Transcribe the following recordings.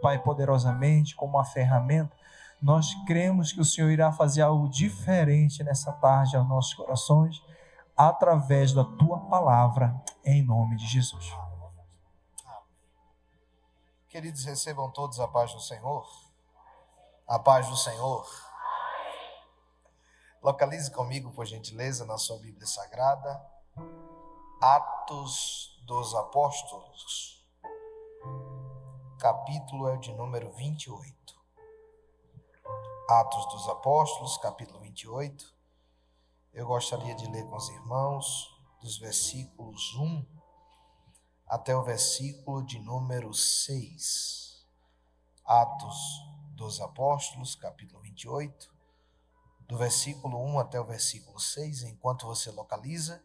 Pai, poderosamente, como uma ferramenta. Nós cremos que o Senhor irá fazer algo diferente nessa tarde aos nossos corações, através da Tua palavra, em nome de Jesus. Queridos, recebam todos a paz do Senhor. A paz do Senhor. Localize comigo, por gentileza, na sua Bíblia Sagrada, Atos dos Apóstolos. Capítulo é o de número 28. Atos dos Apóstolos, capítulo 28. Eu gostaria de ler com os irmãos dos versículos 1 até o versículo de número 6. Atos dos Apóstolos, capítulo 28, do versículo 1 até o versículo 6. Enquanto você localiza,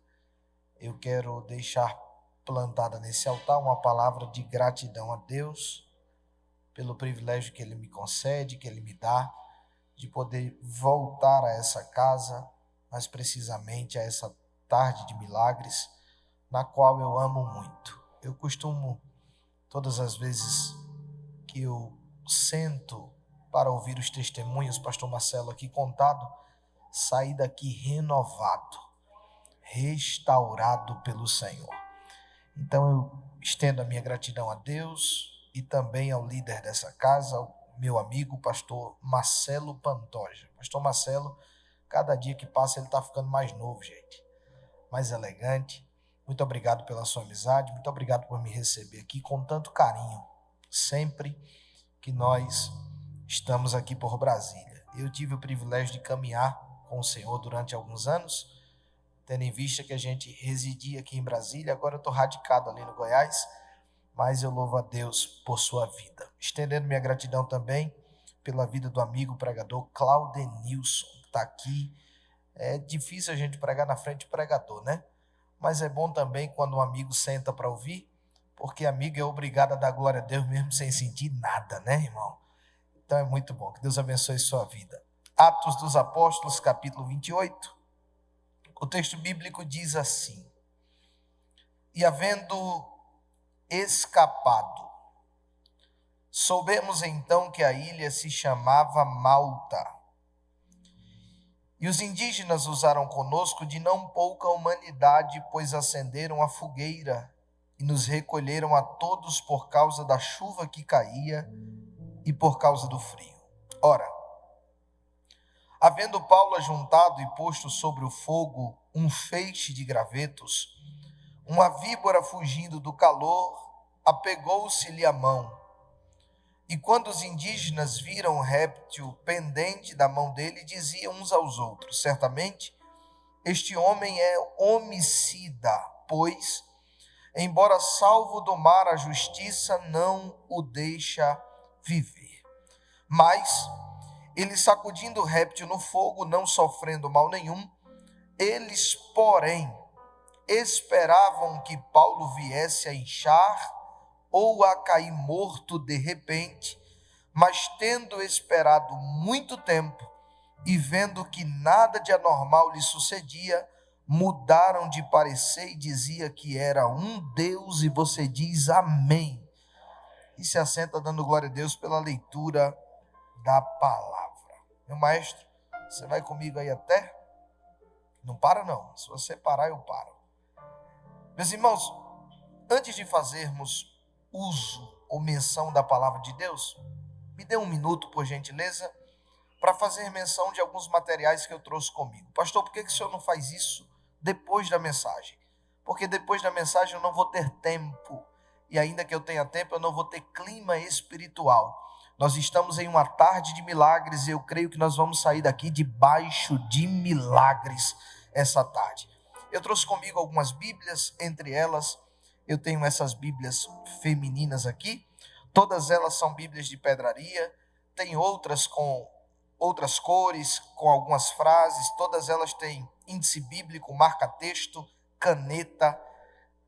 eu quero deixar plantada nesse altar uma palavra de gratidão a Deus pelo privilégio que Ele me concede, que Ele me dá, de poder voltar a essa casa, mais precisamente a essa tarde de milagres, na qual eu amo muito. Eu costumo, todas as vezes que eu sento para ouvir os testemunhos, pastor Marcelo aqui contado, sair daqui renovado, restaurado pelo Senhor. Então eu estendo a minha gratidão a Deus e também ao líder dessa casa, ao meu amigo pastor Marcelo Pantoja. Pastor Marcelo, cada dia que passa ele está ficando mais novo, gente, mais elegante. Muito obrigado pela sua amizade, muito obrigado por me receber aqui com tanto carinho, sempre que nós estamos aqui por Brasília. Eu tive o privilégio de caminhar com o Senhor durante alguns anos, tendo em vista que a gente residia aqui em Brasília. Agora eu estou radicado ali no Goiás, mas eu louvo a Deus por sua vida. Estendendo minha gratidão também pela vida do amigo pregador Claudenilson, que está aqui. É difícil a gente pregar na frente do pregador, né? Mas é bom também quando um amigo senta para ouvir, porque amigo é obrigado a dar glória a Deus mesmo sem sentir nada, né, irmão? Então é muito bom. Que Deus abençoe sua vida. Atos dos Apóstolos, capítulo 28. O texto bíblico diz assim: E havendo escapado, soubemos então que a ilha se chamava Malta. E os indígenas usaram conosco de não pouca humanidade, pois acenderam a fogueira e nos recolheram a todos por causa da chuva que caía e por causa do frio. Ora, havendo Paulo ajuntado e posto sobre o fogo um feixe de gravetos, uma víbora fugindo do calor apegou-se-lhe à mão. E quando os indígenas viram o réptil pendente da mão dele, diziam uns aos outros: certamente este homem é homicida, pois, embora salvo do mar, a justiça não o deixa viver. Mas ele, sacudindo o réptil no fogo, não sofrendo mal nenhum, eles, porém, esperavam que Paulo viesse a inchar ou a cair morto de repente, mas tendo esperado muito tempo e vendo que nada de anormal lhe sucedia, mudaram de parecer e dizia que era um Deus, e você diz amém. E se assenta dando glória a Deus pela leitura da palavra. Meu maestro, você vai comigo aí até? Não para não, se você parar eu paro. Meus irmãos, antes de fazermos uso ou menção da palavra de Deus, me dê um minuto, por gentileza, para fazer menção de alguns materiais que eu trouxe comigo. Pastor, por que o senhor não faz isso depois da mensagem? Porque depois da mensagem eu não vou ter tempo, e ainda que eu tenha tempo, eu não vou ter clima espiritual. Nós estamos em uma tarde de milagres e eu creio que nós vamos sair daqui debaixo de milagres essa tarde. Eu trouxe comigo algumas Bíblias, entre elas eu tenho essas Bíblias femininas aqui. Todas elas são Bíblias de pedraria. Tem outras com outras cores, com algumas frases. Todas elas têm índice bíblico, marca-texto, caneta,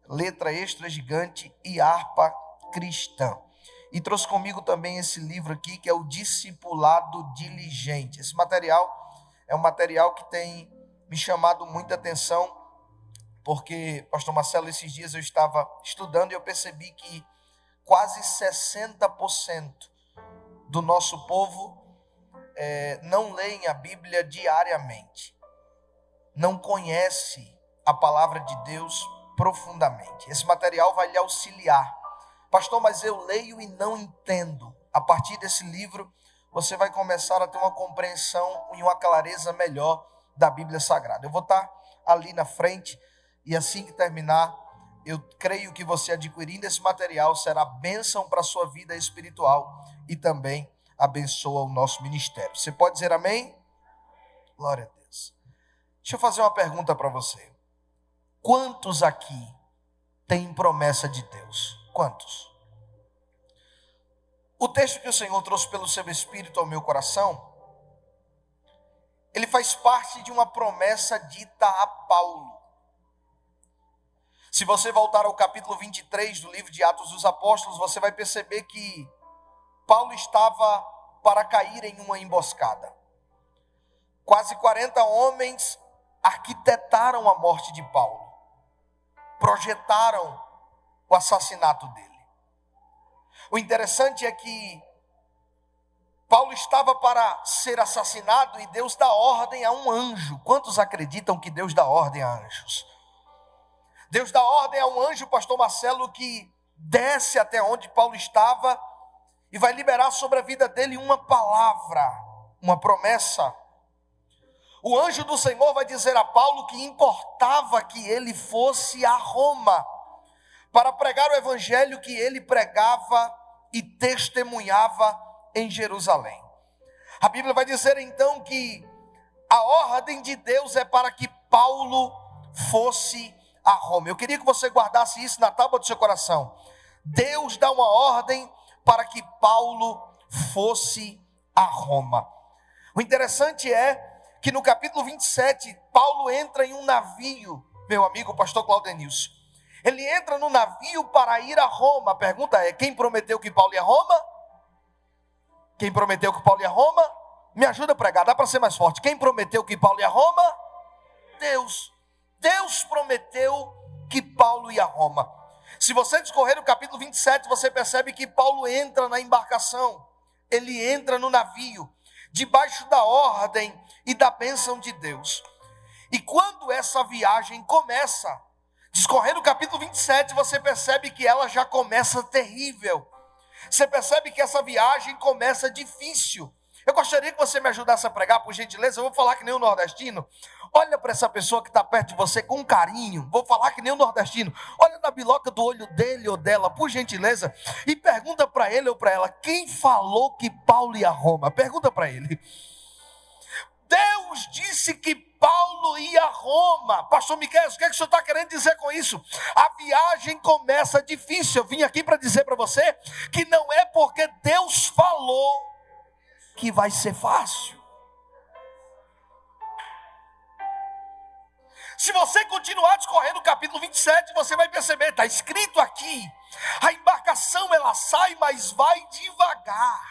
letra extra gigante e harpa cristã. E trouxe comigo também esse livro aqui, que é o Discipulado Diligente. Esse material é um material que tem me chamado muita atenção, porque, pastor Marcelo, esses dias eu estava estudando e eu percebi que quase 60% do nosso povo não leem a Bíblia diariamente, não conhece a palavra de Deus profundamente. Esse material vai lhe auxiliar. Pastor, mas eu leio e não entendo. A partir desse livro, você vai começar a ter uma compreensão e uma clareza melhor da Bíblia Sagrada. Eu vou estar ali na frente e assim que terminar, eu creio que você adquirindo esse material será bênção para a sua vida espiritual e também abençoa o nosso ministério. Você pode dizer amém? Glória a Deus. Deixa eu fazer uma pergunta para você. Quantos aqui têm promessa de Deus? Quantos? O texto que o Senhor trouxe pelo seu Espírito ao meu coração, ele faz parte de uma promessa dita a Paulo. Se você voltar ao capítulo 23 do livro de Atos dos Apóstolos, você vai perceber que Paulo estava para cair em uma emboscada. Quase 40 homens arquitetaram a morte de Paulo, projetaram o assassinato dele. O interessante é que Paulo estava para ser assassinado e Deus dá ordem a um anjo. Quantos acreditam que Deus dá ordem a anjos? Deus dá ordem a um anjo, pastor Marcelo, que desce até onde Paulo estava e vai liberar sobre a vida dele uma palavra, uma promessa. O anjo do Senhor vai dizer a Paulo que importava que ele fosse a Roma para pregar o evangelho que ele pregava e testemunhava em Jerusalém. A Bíblia vai dizer então que a ordem de Deus é para que Paulo fosse a Roma. Eu queria que você guardasse isso na tábua do seu coração. Deus dá uma ordem para que Paulo fosse a Roma. O interessante é que no capítulo 27, Paulo entra em um navio, meu amigo pastor Claudenilson. Ele entra no navio para ir a Roma. A pergunta é, quem prometeu que Paulo ia a Roma? Quem prometeu que Paulo ia a Roma? Me ajuda a pregar, dá para ser mais forte. Quem prometeu que Paulo ia a Roma? Deus. Deus prometeu que Paulo ia a Roma. Se você discorrer o capítulo 27, você percebe que Paulo entra na embarcação. Ele entra no navio, debaixo da ordem e da bênção de Deus. E quando essa viagem começa, discorrendo o capítulo 27, você percebe que ela já começa terrível. Você percebe que essa viagem começa difícil. Eu gostaria que você me ajudasse a pregar, por gentileza. Eu vou falar que nem o nordestino. Olha para essa pessoa que está perto de você com carinho. Vou falar que nem o nordestino. Olha na biloca do olho dele ou dela, por gentileza, e pergunta para ele ou para ela, quem falou que Paulo ia a Roma? Pergunta para ele. Deus disse que Paulo ia a Roma. Pastor Miquel, o que é que o senhor está querendo dizer com isso? A viagem começa difícil. Eu vim aqui para dizer para você que não é porque Deus falou que vai ser fácil. Se você continuar discorrendo o capítulo 27, você vai perceber, está escrito aqui, a embarcação ela sai, mas vai devagar.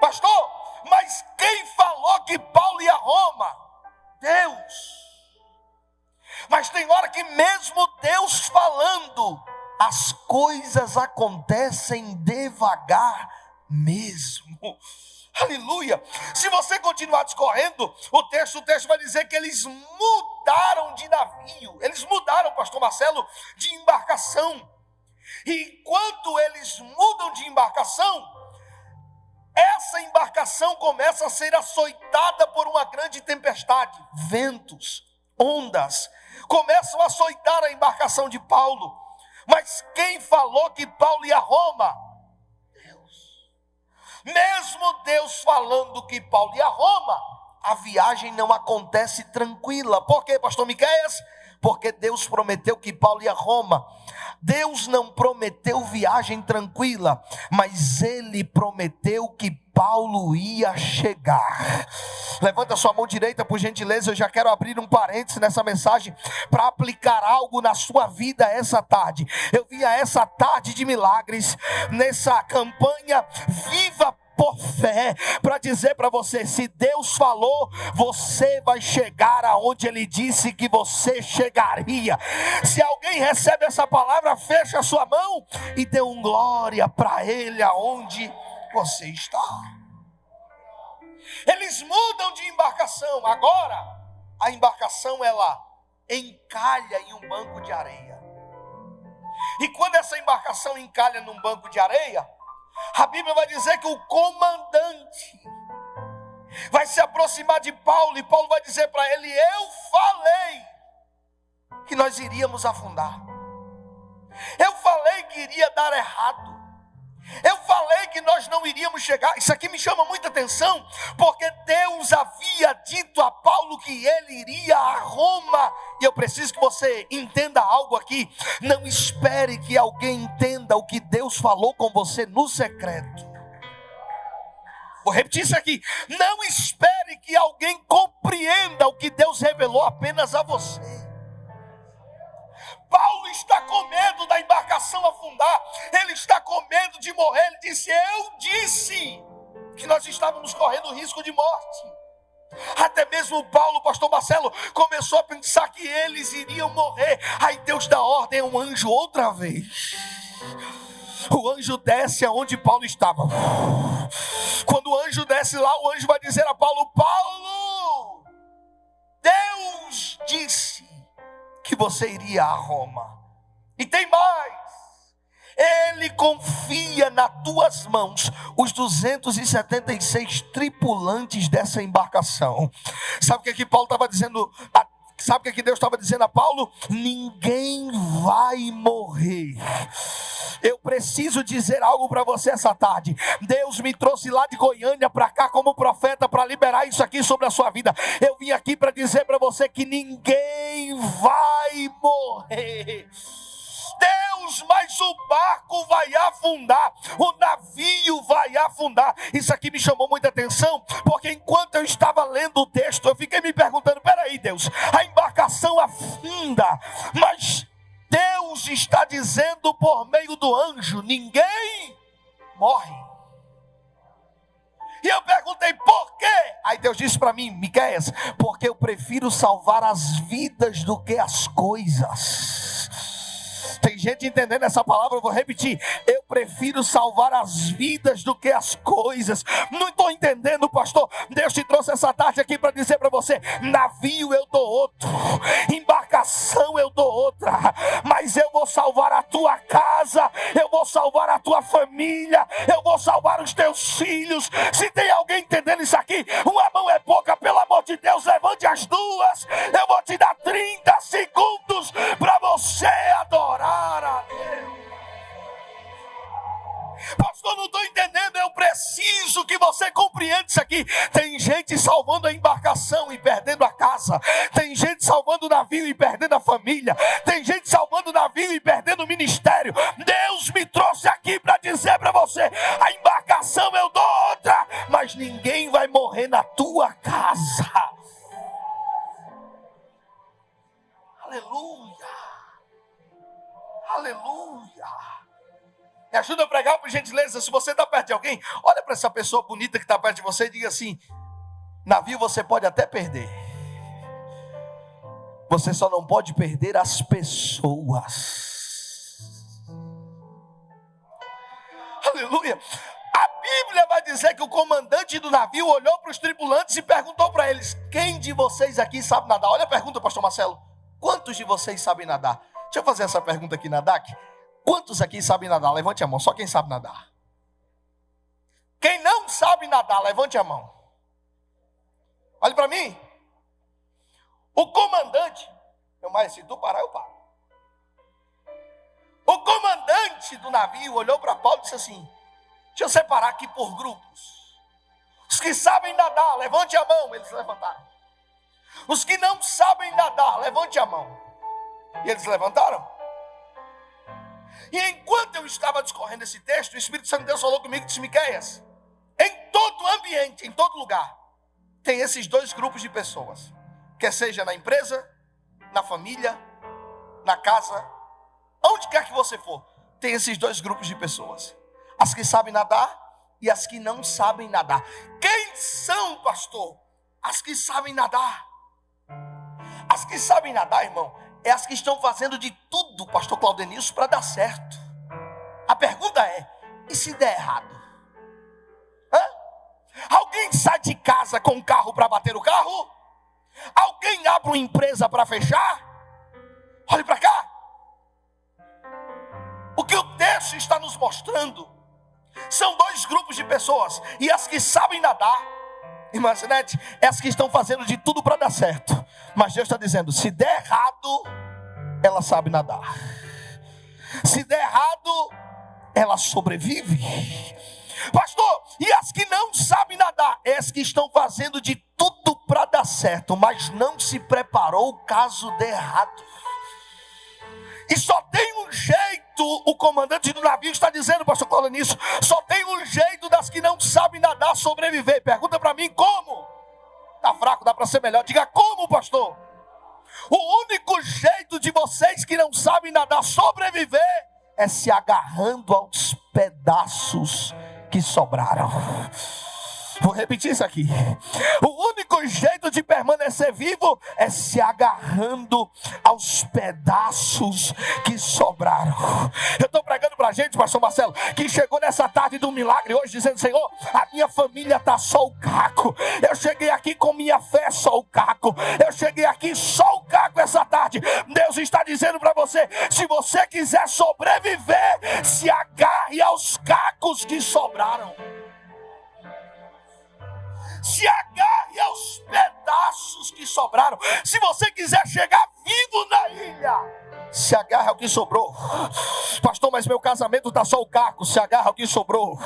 Pastor, mas quem falou que Paulo ia a Roma? Deus. Mas tem hora que mesmo Deus falando, as coisas acontecem devagar mesmo. Aleluia. Se você continuar discorrendo o texto vai dizer que eles mudaram de navio. Eles mudaram, pastor Marcelo, de embarcação. E quando eles mudam de embarcação, essa embarcação começa a ser açoitada por uma grande tempestade. Ventos, ondas, começam a açoitar a embarcação de Paulo. Mas quem falou que Paulo ia a Roma? Mesmo Deus falando que Paulo ia a Roma, a viagem não acontece tranquila. Por quê, pastor Miqueias? Porque Deus prometeu que Paulo ia a Roma. Deus não prometeu viagem tranquila, mas Ele prometeu que Paulo ia chegar. Levanta sua mão direita, por gentileza. Eu já quero abrir um parênteses nessa mensagem para aplicar algo na sua vida essa tarde. Eu vim a essa tarde de milagres, nessa campanha Viva por Fé, para dizer para você, se Deus falou, você vai chegar aonde Ele disse que você chegaria. Se alguém recebe essa palavra, fecha a sua mão e dê um glória para Ele aonde você está. Eles mudam de embarcação. Agora, a embarcação ela encalha em um banco de areia. E quando essa embarcação encalha num banco de areia, a Bíblia vai dizer que o comandante vai se aproximar de Paulo, e Paulo vai dizer para ele: eu falei que nós iríamos afundar. Eu falei que iria dar errado. Eu falei que nós não iríamos chegar. Isso aqui me chama muita atenção, porque Deus havia dito a Paulo que ele iria a Roma. E eu preciso que você entenda algo aqui. Não espere que alguém entenda o que Deus falou com você no secreto. Vou repetir isso aqui. Não espere que alguém compreenda o que Deus revelou apenas a você. Paulo está com medo da embarcação afundar. Ele está com medo de morrer. Ele disse: eu disse que nós estávamos correndo risco de morte. Até mesmo Paulo, pastor Marcelo, começou a pensar que eles iriam morrer. Aí Deus dá ordem a um anjo outra vez. O anjo desce aonde Paulo estava. Quando o anjo desce lá, o anjo vai dizer a Paulo: Paulo, Deus disse que você iria a Roma. E tem mais. Ele confia nas tuas mãos os 276 tripulantes dessa embarcação. Sabe o que Paulo estava dizendo? Sabe o que Deus estava dizendo a Paulo? Ninguém vai morrer. Eu preciso dizer algo para você essa tarde. Deus me trouxe lá de Goiânia para cá como profeta para liberar isso aqui sobre a sua vida. Eu vim aqui para dizer para você que ninguém vai morrer. Deus, mas o barco vai afundar, o navio vai afundar. Isso aqui me chamou muita atenção, porque enquanto eu estava lendo o texto, eu fiquei me perguntando: peraí, Deus, a embarcação afunda, mas Deus está dizendo por meio do anjo: ninguém morre. E eu perguntei: por quê? Aí Deus disse para mim: Miqueias, porque eu prefiro salvar as vidas do que as coisas. Tem gente entendendo essa palavra? Eu vou repetir: eu prefiro salvar as vidas do que as coisas. Não estou entendendo, pastor. Deus te trouxe essa tarde aqui para dizer para você: navio eu dou outro, embarcação eu dou outra, mas eu vou salvar a tua casa, eu vou salvar a tua família, eu vou salvar os teus filhos. Se tem alguém entendendo isso aqui, uma mão é pouca, pelo amor de Deus, levante as duas. Eu vou te dar 30 segundos para você adorar a Deus. Pastor, não estou entendendo. Eu preciso que você compreenda isso aqui. Tem gente salvando a embarcação e perdendo a casa. Tem gente salvando o navio e perdendo a família. Tem gente salvando o navio e perdendo o ministério. Deus me trouxe aqui para dizer para você: a embarcação eu dou outra, mas ninguém vai morrer na tua casa. Aleluia. Aleluia. Me ajuda a pregar, por gentileza. Se você está perto de alguém, olha para essa pessoa bonita que está perto de você e diga assim: navio você pode até perder, você só não pode perder as pessoas. Aleluia. A Bíblia vai dizer que o comandante do navio olhou para os tripulantes e perguntou para eles: quem de vocês aqui sabe nadar? Olha a pergunta, pastor Marcelo: quantos de vocês sabem nadar? Deixa eu fazer essa pergunta aqui na DAC. Quantos aqui sabem nadar? Levante a mão, só quem sabe nadar. Quem não sabe nadar, levante a mão. Olhe para mim. O comandante, mas se tu parar, eu paro. O comandante do navio olhou para Paulo e disse assim: deixa eu separar aqui por grupos. Os que sabem nadar, levante a mão. Eles levantaram. Os que não sabem nadar, levante a mão. E eles levantaram. E enquanto eu estava discorrendo esse texto, o Espírito Santo de Deus falou comigo e disse: Miqueias, em todo ambiente, em todo lugar, tem esses dois grupos de pessoas. Quer seja na empresa, na família, na casa, onde quer que você for, tem esses dois grupos de pessoas: as que sabem nadar e as que não sabem nadar. Quem são, pastor? As que sabem nadar. As que sabem nadar, irmão, é as que estão fazendo de tudo, pastor Claudenilson, para dar certo. A pergunta é: e se der errado? Alguém sai de casa com um carro para bater o carro? Alguém abre uma empresa para fechar? Olhe para cá. O que o texto está nos mostrando são dois grupos de pessoas. E as que sabem nadar, irmã Zinete, é as que estão fazendo de tudo para dar certo. Mas Deus está dizendo, se der errado, ela sabe nadar. Se der errado, ela sobrevive. Pastor, e as que não sabem nadar? É as que estão fazendo de tudo para dar certo, mas não se preparou caso dê errado. E só tem um jeito, o comandante do navio está dizendo, pastor Cola, nisso, só tem um jeito das que não sabem nadar sobreviver. Pergunta para mim, como? Está fraco, dá para ser melhor. Diga, como, pastor? O único jeito de vocês que não sabem nadar sobreviver é se agarrando aos pedaços que sobraram. Vou repetir isso aqui. O único jeito de permanecer vivo é se agarrando aos pedaços que sobraram. Eu estou pregando para a gente, pastor Marcelo, que chegou nessa tarde do milagre hoje, dizendo, Senhor, a minha família está só o caco. Eu cheguei aqui com minha fé só o caco. Eu cheguei aqui só o caco essa tarde. Deus está dizendo para você, se você quiser sobreviver, se agarre aos cacos que sobraram. Se agarre aos pedaços que sobraram. Se você quiser chegar vivo na ilha, se agarre ao que sobrou. Pastor, mas meu casamento está só o caco. Se agarra ao que sobrou.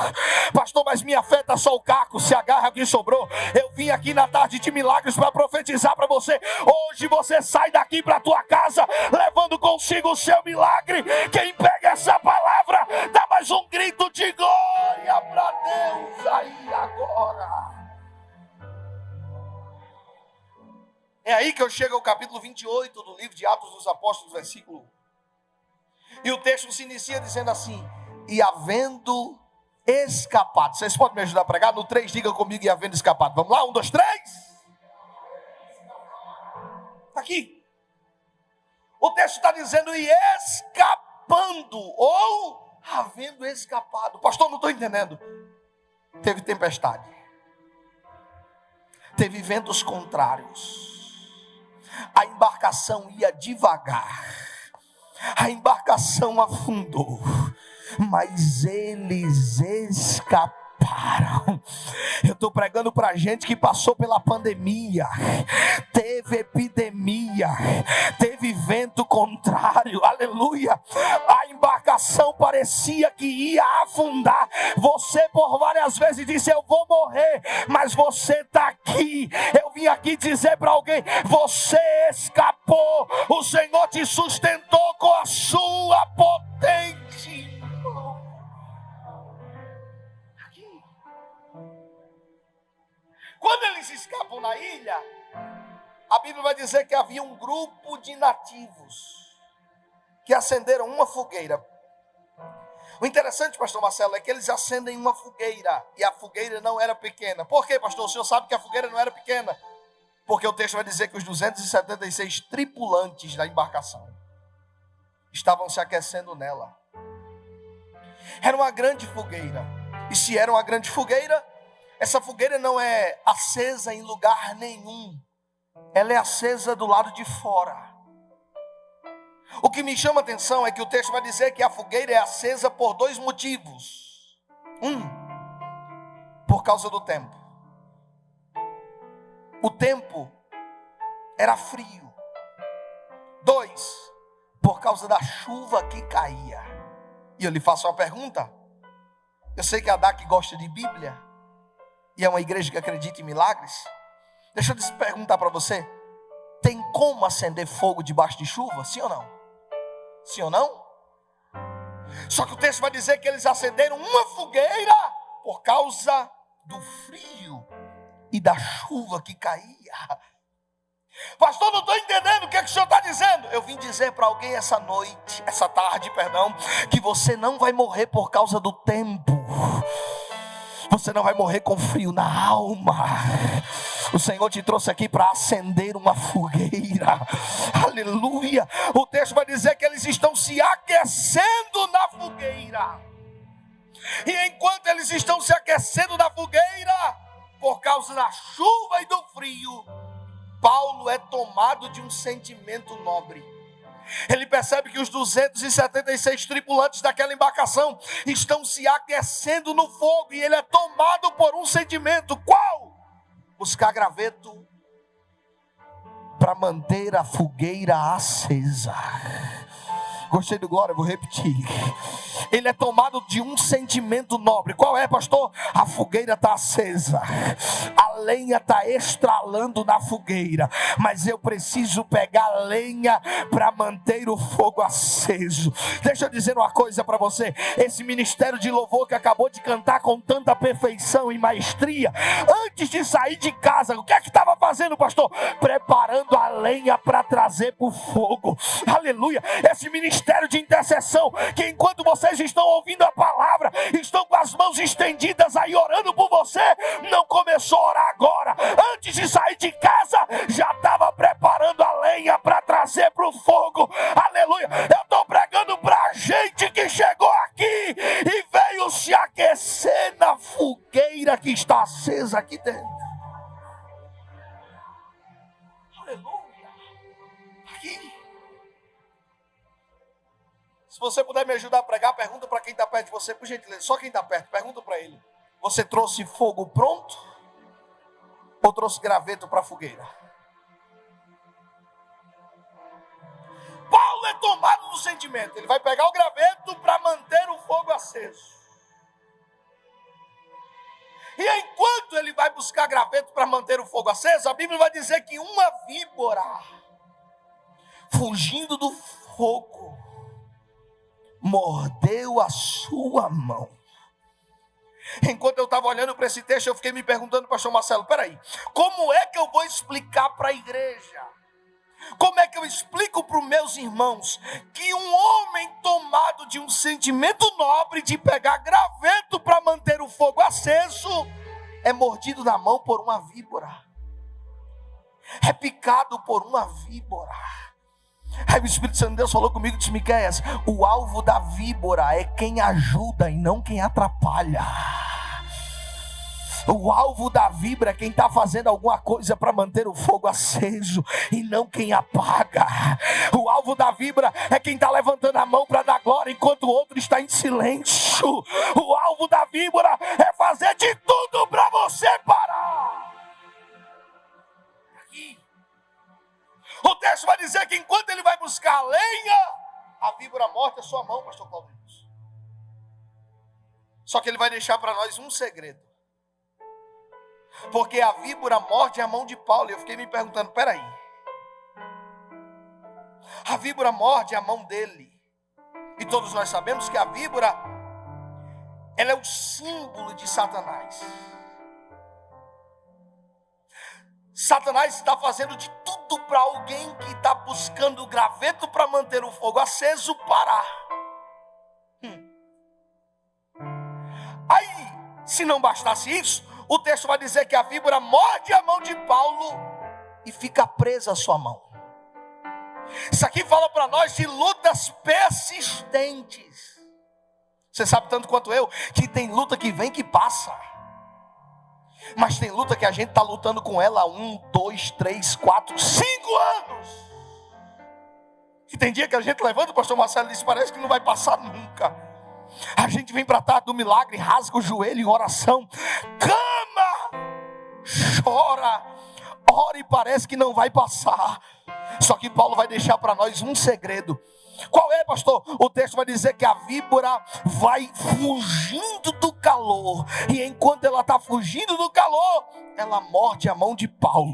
Pastor, mas minha fé está só o caco. Se agarra ao que sobrou. Eu vim aqui na tarde de milagres para profetizar para você. Hoje você sai daqui para a tua casa levando consigo o seu milagre. Quem pega essa palavra, dá mais um grito de glória para Deus aí agora. É aí que eu chego ao capítulo 28 do livro de Atos dos Apóstolos, versículo 1. E o texto se inicia dizendo assim, e havendo escapado. Vocês podem me ajudar a pregar? No 3, diga comigo, e havendo escapado. Vamos lá, 1, 2, 3. Está aqui. O texto está dizendo, e escapando, ou havendo escapado. Pastor, não estou entendendo. Teve tempestade. Teve ventos contrários. A embarcação ia devagar, a embarcação afundou, mas eles escaparam. Eu estou pregando para gente que passou pela pandemia, teve epidemia, teve vento contrário, aleluia. A embarcação parecia que ia afundar. Você por várias vezes disse, eu vou morrer, mas você está aqui. Eu vim aqui dizer para alguém, você escapou. O Senhor te sustentou com a sua potente mão. Aqui. Quando eles escapam na ilha, a Bíblia vai dizer que havia um grupo de nativos que acenderam uma fogueira. O interessante, pastor Marcelo, é que eles acendem uma fogueira, e a fogueira não era pequena. Por quê, pastor? O senhor sabe que a fogueira não era pequena? Porque o texto vai dizer que os 276 tripulantes da embarcação estavam se aquecendo nela. Era uma grande fogueira. E se era uma grande fogueira, essa fogueira não é acesa em lugar nenhum. Ela é acesa do lado de fora. O que me chama a atenção é que o texto vai dizer que a fogueira é acesa por 2 motivos. 1, por causa do tempo. O tempo era frio. 2, por causa da chuva que caía. E eu lhe faço uma pergunta. Eu sei que a DAC gosta de Bíblia, e é uma igreja que acredita em milagres. Deixa eu perguntar para você. Tem como acender fogo debaixo de chuva? Sim ou não? Sim ou não? Só que o texto vai dizer que eles acenderam uma fogueira por causa do frio e da chuva que caía. Pastor, não estou entendendo o que o senhor está dizendo. Eu vim dizer para alguém essa tarde, que você não vai morrer por causa do tempo. Você não vai morrer com frio na alma. O Senhor te trouxe aqui para acender uma fogueira. Aleluia. O texto vai dizer que eles estão se aquecendo na fogueira. E enquanto eles estão se aquecendo na fogueira, por causa da chuva e do frio, Paulo é tomado de um sentimento nobre. Ele percebe que os 276 tripulantes daquela embarcação estão se aquecendo no fogo, e ele é tomado por um sentimento. Qual? Buscar graveto para manter a fogueira acesa. Gostei do glória, vou repetir. Ele é tomado de um sentimento nobre. Qual é, pastor? A fogueira está acesa, a lenha está estralando na fogueira, mas eu preciso pegar lenha para manter o fogo aceso. Deixa eu dizer uma coisa para você. Esse ministério de louvor que acabou de cantar com tanta perfeição e maestria, antes de sair de casa, o que é que estava fazendo, pastor? Preparando a lenha para trazer para o fogo. Aleluia. Esse ministério de intercessão, que enquanto vocês estão ouvindo a palavra, estão com as mãos estendidas aí orando por você, não começou a orar agora. Antes de sair de casa, já estava preparando a lenha para trazer para o fogo. Aleluia. Eu estou pregando para gente que chegou aqui e veio se aquecer na fogueira que está acesa aqui dentro. Aleluia. Aqui. Se você puder me ajudar a pregar, pergunta para quem está perto de você, por gentileza, só quem está perto, pergunta para ele. Você trouxe fogo pronto ou trouxe graveto para a fogueira? Paulo é tomado do sentimento. Ele vai pegar o graveto para manter o fogo aceso. E enquanto ele vai buscar graveto para manter o fogo aceso, a Bíblia vai dizer que uma víbora, fugindo do fogo, mordeu a sua mão. Enquanto eu estava olhando para esse texto, eu fiquei me perguntando, pastor Marcelo, peraí, como é que eu vou explicar para a igreja? Como é que eu explico para os meus irmãos que um homem tomado de um sentimento nobre de pegar graveto para manter o fogo aceso é mordido na mão por uma víbora, é picado por uma víbora? Aí o Espírito Santo de Deus falou comigo e disse: Miqueias, o alvo da víbora é quem ajuda e não quem atrapalha. O alvo da víbora é quem está fazendo alguma coisa para manter o fogo aceso e não quem apaga. O alvo da víbora é quem está levantando a mão para dar glória enquanto o outro está em silêncio. O alvo da víbora é fazer de tudo para você parar. Aqui. O texto vai dizer que enquanto ele vai buscar a lenha, a víbora morde a sua mão, pastor Claudio. Só que ele vai deixar para nós um segredo. Porque a víbora morde a mão de Paulo. E eu fiquei me perguntando, peraí. A víbora morde a mão dele. E todos nós sabemos que a víbora, ela é o símbolo de Satanás. Satanás está fazendo de tudo para alguém que está buscando o graveto para manter o fogo aceso parar. Aí, se não bastasse isso, o texto vai dizer que a víbora morde a mão de Paulo e fica presa a sua mão. Isso aqui fala para nós de lutas persistentes. Você sabe tanto quanto eu que tem luta que vem que passa. Mas tem luta que a gente está lutando com ela há 1, 2, 3, 4, 5 anos. E tem dia que a gente levanta, o pastor Marcelo diz, parece que não vai passar nunca. A gente vem para a tarde do milagre, rasga o joelho em oração, clama, chora, ora e parece que não vai passar. Só que Paulo vai deixar para nós um segredo. Qual é, pastor? O texto vai dizer que a víbora vai fugindo do calor. E enquanto ela está fugindo do calor, ela morde a mão de Paulo.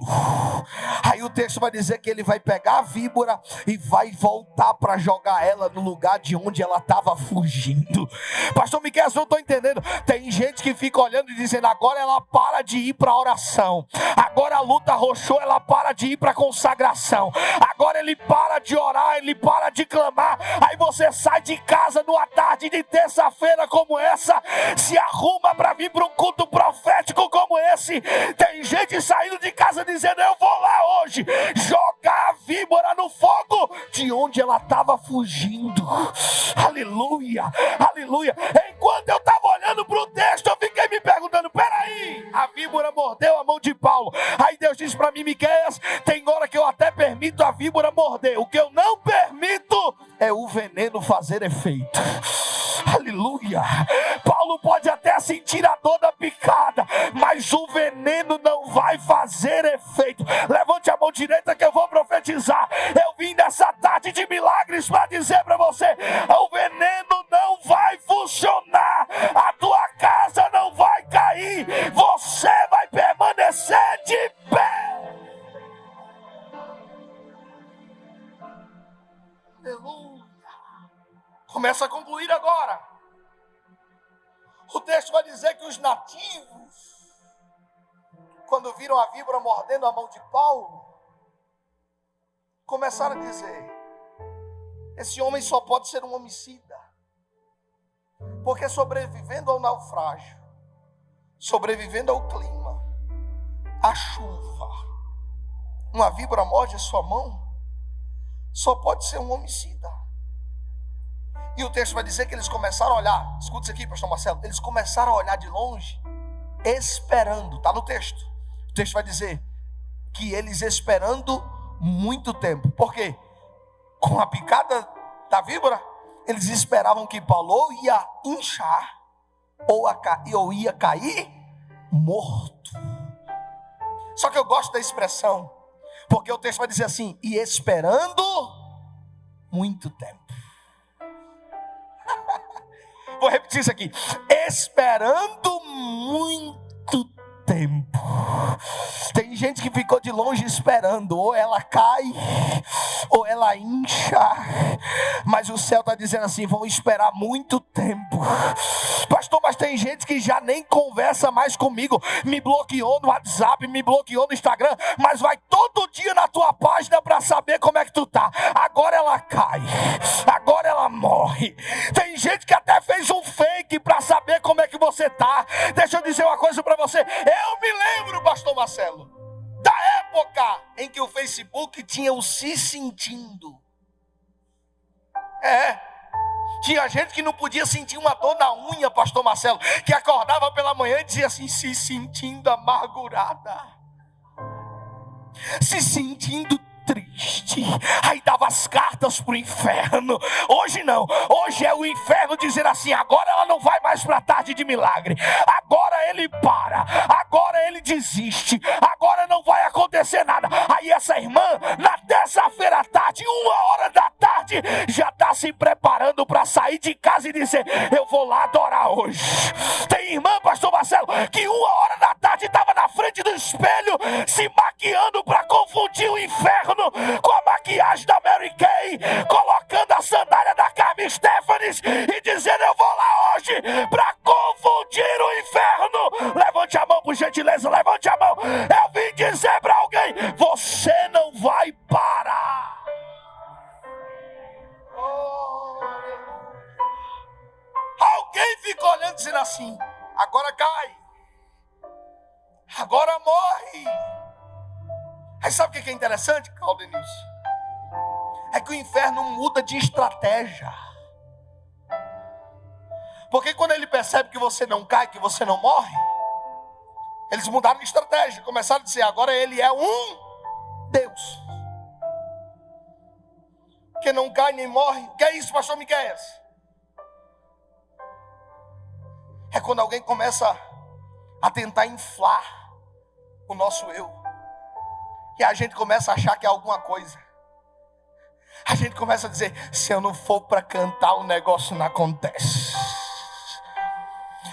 Aí o texto vai dizer que ele vai pegar a víbora e vai voltar para jogar ela no lugar de onde ela estava fugindo. Pastor Miqueias, não estou entendendo. Tem gente que fica olhando e dizendo, agora ela para de ir para a oração. Agora a luta arrochou, ela para de ir para a consagração. Agora ele para de orar, ele para de clamar. Aí você sai de casa numa tarde de terça-feira como essa, se arruma para vir para um culto profético como esse. Tem gente saindo de casa dizendo, eu vou lá hoje jogar a víbora no fogo de onde ela estava fugindo. Aleluia, aleluia. Enquanto eu estava olhando para o texto, eu fiquei me perguntando, peraí, a víbora morreu mordeu a mão de Paulo. Aí Deus diz para mim: Miqueias, tem hora que eu até permito a víbora morder. O que eu não permito é o veneno fazer efeito. Aleluia. Paulo pode até sentir a dor da picada, mas o veneno não vai fazer efeito. Levante a mão direita que eu vou profetizar. Eu vim nessa tarde de milagres para dizer para você: o veneno não vai funcionar, a tua casa não vai cair, você vai permanecer de pé. Aleluia. Começa a concluir agora. O texto vai dizer que os nativos, quando viram a víbora mordendo a mão de Paulo, começaram a dizer: esse homem só pode ser um homicida, porque sobrevivendo ao naufrágio, sobrevivendo ao clima, à chuva, uma víbora morde a sua mão, só pode ser um homicida. E o texto vai dizer que eles começaram a olhar, escuta isso aqui, pastor Marcelo, eles começaram a olhar de longe, esperando, está no texto. O texto vai dizer que eles esperando muito tempo. Por quê? Com a picada da víbora, eles esperavam que Paulo ia inchar ou ia cair morto. Só que eu gosto da expressão, porque o texto vai dizer assim: e esperando muito tempo. Vou repetir isso aqui: esperando muito tempo. Tem gente que ficou de longe esperando, ou ela cai, ou ela incha, mas o céu está dizendo assim: vão esperar muito tempo. Pastor, mas tem gente que já nem conversa mais comigo, me bloqueou no WhatsApp, me bloqueou no Instagram, mas vai todo dia na tua página para saber como é que tu tá. Agora ela cai, agora ela morre. Tem gente que até fez um fake para saber como é que você tá. Deixa eu dizer uma coisa para você: eu me lembro, pastor Marcelo, da época em que o Facebook tinha o se sentindo. Tinha gente que não podia sentir uma dor na unha, pastor Marcelo, que acordava pela manhã e dizia assim: se sentindo amargurada, se sentindo triste. Aí dava as cartas pro inferno. Hoje não, hoje é o inferno dizer assim: agora ela não vai mais para a tarde de milagre, agora ele para, agora ele desiste, agora não vai acontecer nada. Aí essa irmã, na terça-feira à tarde, 1h já está se preparando para sair de casa e dizer: eu vou lá adorar hoje. Tem irmã, pastor Marcelo, que 1h estava na frente do espelho se maquiando para confundir o inferno com a maquiagem da Mary Kay, colocando a sandália da Carmen Stephens e dizendo: eu vou lá hoje para confundir o inferno. Levante a mão, por gentileza, levante a mão. Eu vim dizer para alguém: você não vai parar. Alguém fica olhando dizendo assim: agora cai, agora morre. Aí sabe o que é interessante, Claudenilson? É que o inferno muda de estratégia. Porque quando ele percebe que você não cai, que você não morre, eles mudaram de estratégia. Começaram a dizer: agora ele é um Deus que não cai nem morre. O que é isso, pastor Miqueias? É quando alguém começa a tentar inflar o nosso eu. E a gente começa a achar que é alguma coisa. A gente começa a dizer: se eu não for para cantar, o negócio não acontece.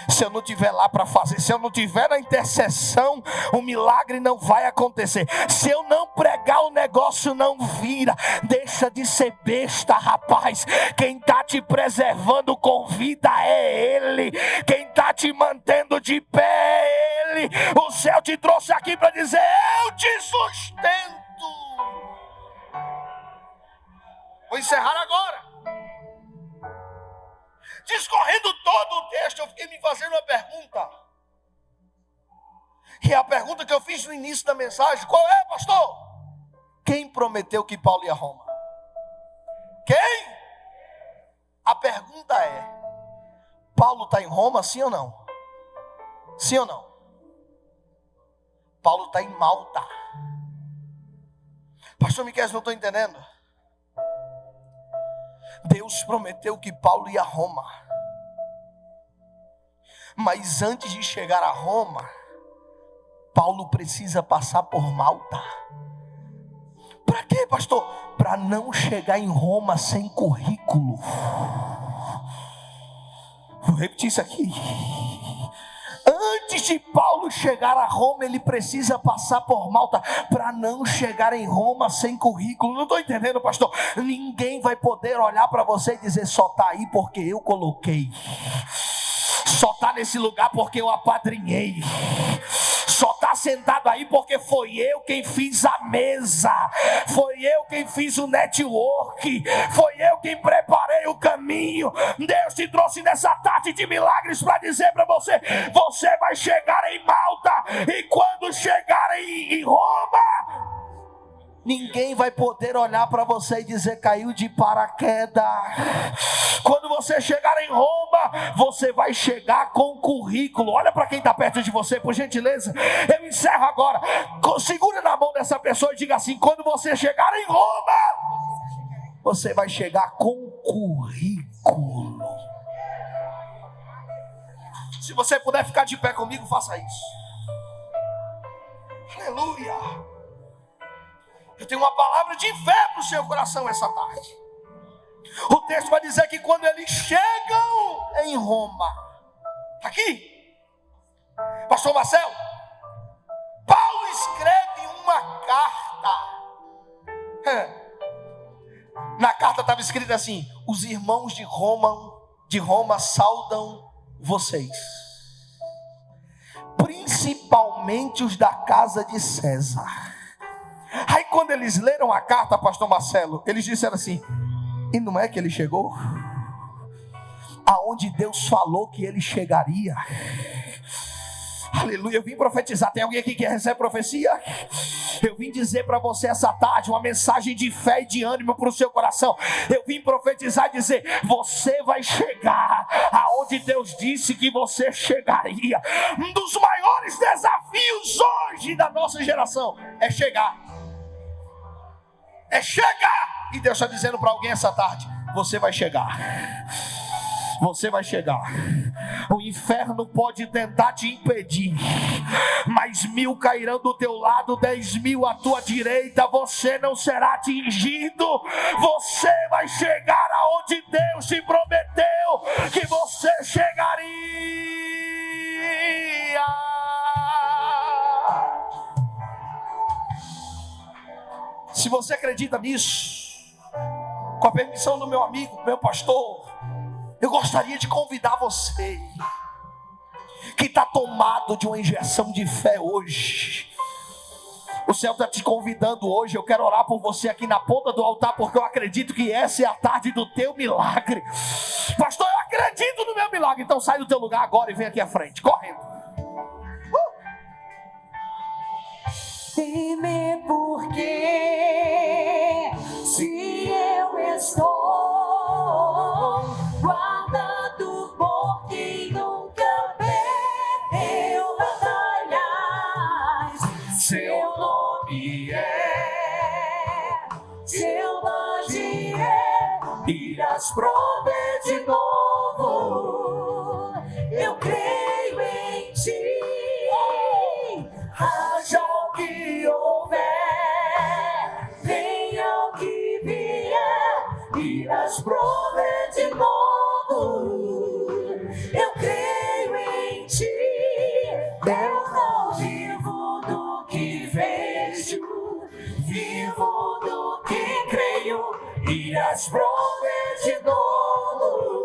Se eu não estiver lá para fazer, se eu não estiver na intercessão, o milagre não vai acontecer. Se eu não pregar, o negócio não vira. Deixa de ser besta, rapaz. Quem está te preservando com vida é Ele. Quem está te mantendo de pé é Ele. O céu te trouxe aqui para dizer: eu te sustento. Vou encerrar agora. Discorrendo todo o texto, eu fiquei me fazendo uma pergunta. E a pergunta que eu fiz no início da mensagem: qual é, pastor? Quem prometeu que Paulo ia a Roma? Quem? A pergunta é: Paulo está em Roma, sim ou não? Sim ou não? Paulo está em Malta. Pastor Miquel, não estou entendendo. Deus prometeu que Paulo ia a Roma. Mas antes de chegar a Roma, Paulo precisa passar por Malta. Para quê, pastor? Para não chegar em Roma sem currículo. Vou repetir isso aqui. Antes de Paulo chegar a Roma, ele precisa passar por Malta para não chegar em Roma sem currículo. Não estou entendendo, pastor. Ninguém vai poder olhar para você e dizer: só está aí porque eu coloquei. Só está nesse lugar porque eu apadrinhei. Só está sentado aí porque foi eu quem fiz a mesa. Foi eu quem fiz o network. Foi eu quem preparei o caminho. Deus te trouxe nessa tarde de milagres para dizer para você: você vai chegar em Malta. E quando chegar em Roma, ninguém vai poder olhar para você e dizer: caiu de paraquedas. Quando você chegar em Roma, você vai chegar com currículo. Olha para quem está perto de você, por gentileza. Eu encerro agora. Segura na mão dessa pessoa e diga assim: quando você chegar em Roma, você vai chegar com currículo. Se você puder ficar de pé comigo, faça isso. Aleluia. Eu tenho uma palavra de fé para o seu coração essa tarde. O texto vai dizer que quando eles chegam em Roma, está aqui, pastor Marcelo, Paulo escreve uma carta. Na carta estava escrito assim: os irmãos de Roma saudam vocês, principalmente os da casa de César. Aí quando eles leram a carta, pastor Marcelo, eles disseram assim: e não é que ele chegou aonde Deus falou que ele chegaria? Aleluia. Eu vim profetizar. Tem alguém aqui que recebe profecia? Eu vim dizer para você essa tarde uma mensagem de fé e de ânimo para o seu coração. Eu vim profetizar e dizer: você vai chegar aonde Deus disse que você chegaria. Um dos maiores desafios hoje da nossa geração é chegar. É chegar. E Deus está dizendo para alguém essa tarde: você vai chegar. Você vai chegar. O inferno pode tentar te impedir, mas 1000 cairão do teu lado, 10.000 à tua direita. Você não será atingido. Você vai chegar aonde Deus te prometeu que você chegaria. Se você acredita nisso, com a permissão do meu amigo, meu pastor, eu gostaria de convidar você que está tomado de uma injeção de fé hoje. O céu está te convidando hoje. Eu quero orar por você aqui na ponta do altar, porque eu acredito que essa é a tarde do teu milagre. Pastor, eu acredito no meu milagre. Então sai do teu lugar agora e vem aqui à frente, correndo. Teme porque se eu estou guardado por quem nunca perdeu batalhas, seu nome seu nome irás prover de novo. Eu creio em ti. Haja o que houver, venha o que vier, irás prover de novo. Eu creio em ti. Eu não vivo do que vejo, vivo do que creio. Irás prover de novo.